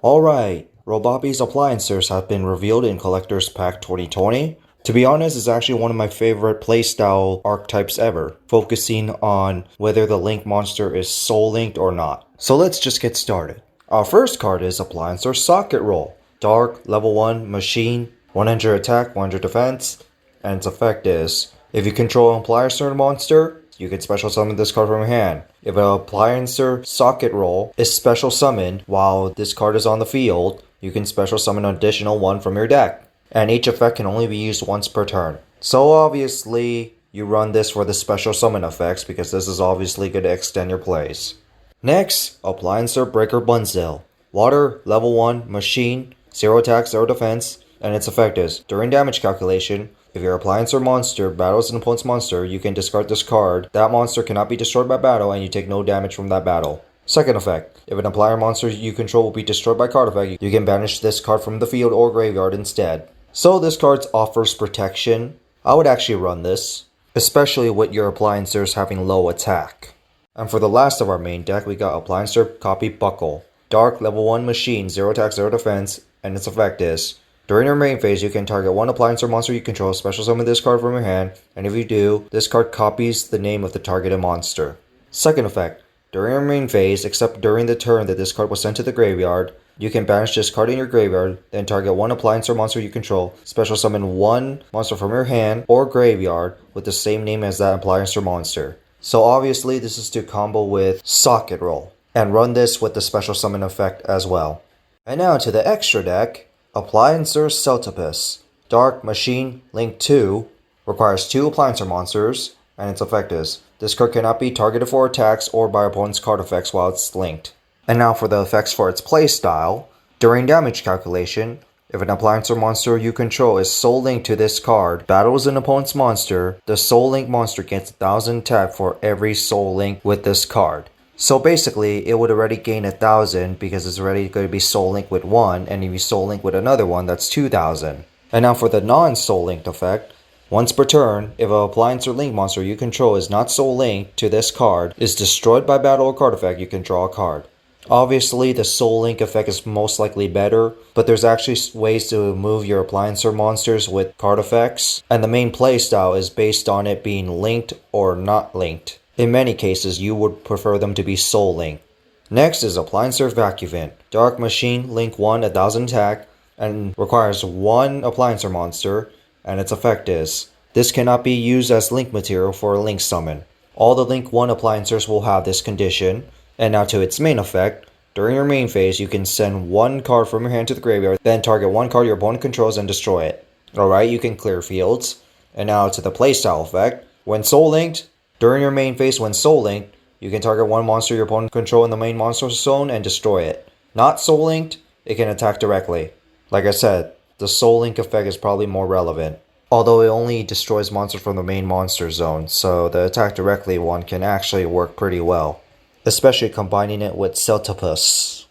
Alright, Roboppy's Appliancers have been revealed in Collector's Pack 2020. To be honest, it's actually one of my favorite playstyle archetypes ever, focusing on whether the Link monster is soul linked or not. So let's just get started. Our first card is Appliancer Socket Roll. Dark, level 1, machine, 100 attack, 100 defense, and its effect is, if you control an Appliancer monster, you can special summon this card from your hand. If an Appliancer Socket Roll is special summoned while this card is on the field, you can special summon an additional one from your deck. And each effect can only be used once per turn. So obviously, you run this for the special summon effects because this is obviously going to extend your plays. Next, Appliancer Breaker Bundle. Water, level 1, machine, 0 attack, 0 defense, and its effect is, during damage calculation, if your Appliancer monster battles an opponent's monster, you can discard this card. That monster cannot be destroyed by battle and you take no damage from that battle. Second effect, if an Appliancer monster you control will be destroyed by card effect, you can banish this card from the field or graveyard instead. So this card offers protection. I would actually run this, especially with your Appliancers having low attack. And for the last of our main deck, we got Appliancer Copy Buckle. Dark, level 1 machine, 0 attack, 0 defense, and its effect is, during your main phase, you can target one Appliancer monster you control, special summon this card from your hand, and if you do, this card copies the name of the targeted monster. Second effect, during your main phase, except during the turn that this card was sent to the graveyard, you can banish this card in your graveyard, then target one Appliancer monster you control, special summon one monster from your hand or graveyard with the same name as that Appliancer monster. So obviously this is to combo with Socket Roll, and run this with the special summon effect as well. And now to the extra deck, Appliancer Celtopus. Dark Machine Link 2 requires 2 Appliancer monsters, and its effect is, this card cannot be targeted for attacks or by opponent's card effects while it's linked. And now for the effects for its playstyle. During damage calculation, if an Appliancer monster you control is soul linked to this card, battles an opponent's monster, the soul link monster gets 1000 attack for every soul link with this card. So basically, it would already gain 1000 because it's already going to be soul linked with one, and if you soul link with another one, that's 2000. And now for the non-soul linked effect, once per turn, if an Appliancer link monster you control is not soul linked to this card, is destroyed by battle or card effect, you can draw a card. Obviously, the soul link effect is most likely better, but there's actually ways to move your Appliancer monsters with card effects, and the main playstyle is based on it being linked or not linked. In many cases, you would prefer them to be soul linked. Next is Appliancer Vacuum. Dark Machine, Link 1, 1000 attack, and requires 1 Appliancer monster, and its effect is, this cannot be used as link material for a link summon. All the Link 1 Appliancers will have this condition. And now to its main effect, during your main phase, you can send 1 card from your hand to the graveyard, then target 1 card your opponent controls and destroy it. Alright, you can clear fields. And now to the playstyle effect, when soul linked, during your main phase, when soul linked, you can target 1 monster your opponent controls in the main monster zone and destroy it. Not soul linked, it can attack directly. Like I said, the soul link effect is probably more relevant, although it only destroys monsters from the main monster zone, so the attack directly one can actually work pretty well, especially combining it with Celtopus.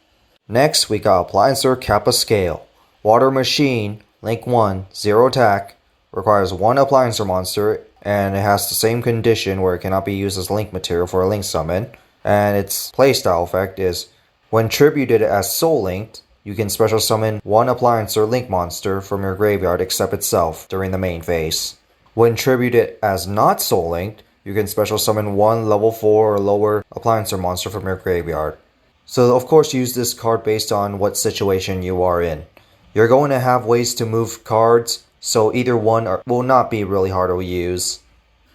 Next, we got Appliancer Kappa Scale. Water Machine, Link 1, 0 attack, requires 1 Appliancer monster, and it has the same condition where it cannot be used as link material for a link summon. And its playstyle effect is, when tributed as soul linked, you can special summon 1 Appliancer link monster from your graveyard except itself during the main phase. When tributed as not soul linked, you can special summon 1 level 4 or lower Appliancer monster from your graveyard. So of course use this card based on what situation you are in. You're going to have ways to move cards, so either one will not be really hard to use.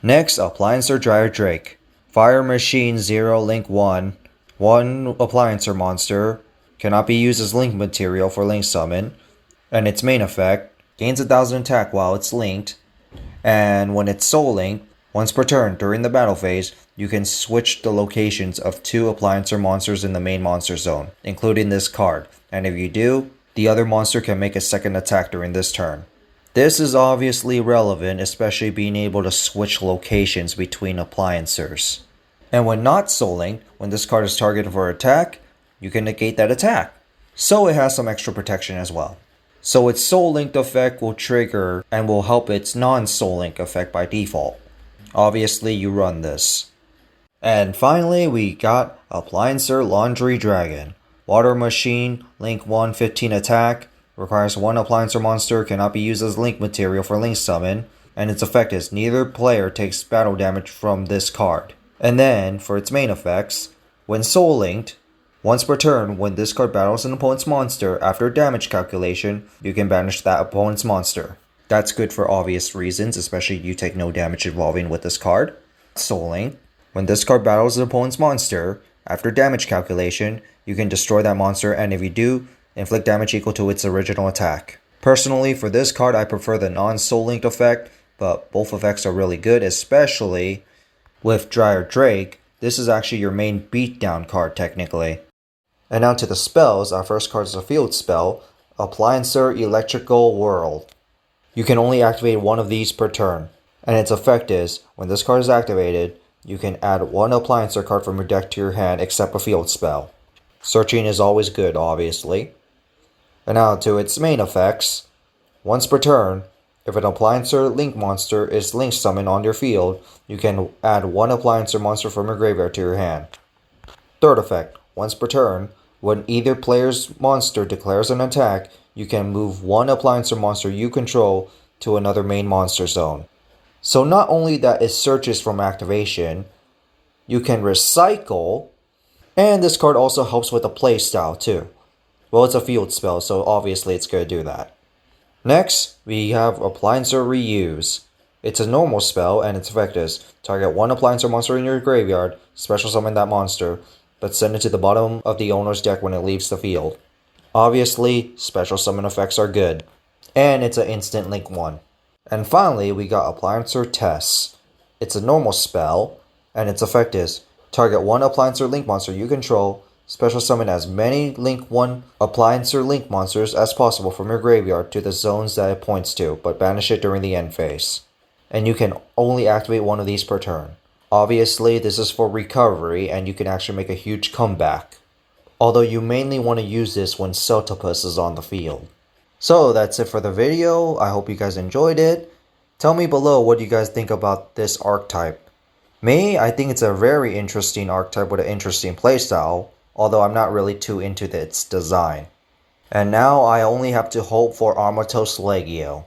Next, Appliancer Dryer Drake. Fire Machine 0 Link 1. 1 Appliancer monster. Cannot be used as link material for link summon. And its main effect, gains 1000 attack while it's linked. And when it's soul linked, once per turn during the battle phase, you can switch the locations of 2 Appliancer monsters in the main monster zone, including this card. And if you do, the other monster can make a second attack during this turn. This is obviously relevant, especially being able to switch locations between Appliancers. And when not soul linked, when this card is targeted for attack, you can negate that attack. So it has some extra protection as well. So its soul linked effect will trigger and will help its non-soul link effect by default. Obviously you run this. And finally we got Appliancer Laundry Dragon. Water Machine, Link 1, 15 attack, requires one Appliancer monster, cannot be used as link material for link summon, and its effect is neither player takes battle damage from this card. And then, for its main effects, when Soul Linked, once per turn, when this card battles an opponent's monster, after damage calculation, you can banish that opponent's monster. That's good for obvious reasons, especially you take no damage involving with this card. Soul Link, when this card battles an opponent's monster, after damage calculation, you can destroy that monster, and if you do, inflict damage equal to its original attack. Personally, for this card, I prefer the non-Soul Linked effect, but both effects are really good, especially with Dryer Drake. This is actually your main beatdown card, technically. And now to the spells. Our first card is a field spell, Appliancer Electrical Whirl. You can only activate one of these per turn, and its effect is, when this card is activated, you can add one Appliancer card from your deck to your hand except a field spell. Searching is always good, obviously. And now to its main effects. Once per turn, if an Appliancer Link monster is link summoned on your field, you can add one Appliancer monster from your graveyard to your hand. Third effect, once per turn, when either player's monster declares an attack, you can move one Appliancer monster you control to another main monster zone. So not only that it searches from activation, you can recycle, and this card also helps with the playstyle too. Well, it's a field spell, so obviously it's going to do that. Next, we have Appliancer Reuse. It's a normal spell, and its effect is, target one Appliancer monster in your graveyard, special summon that monster, but send it to the bottom of the owner's deck when it leaves the field. Obviously, special summon effects are good, and it's an instant link 1. And finally, we got Appliancer Test. It's a normal spell, and its effect is, target one Appliancer Link monster you control, special summon as many Link 1 Appliancer Link monsters as possible from your graveyard to the zones that it points to, but banish it during the end phase. And you can only activate one of these per turn. Obviously, this is for recovery, and you can actually make a huge comeback. Although you mainly want to use this when Celtopus is on the field. So that's it for the video. I hope you guys enjoyed it. Tell me below what you guys think about this archetype. Me, I think it's a very interesting archetype with an interesting playstyle, although I'm not really too into its design. And now I only have to hope for Armatos Legio.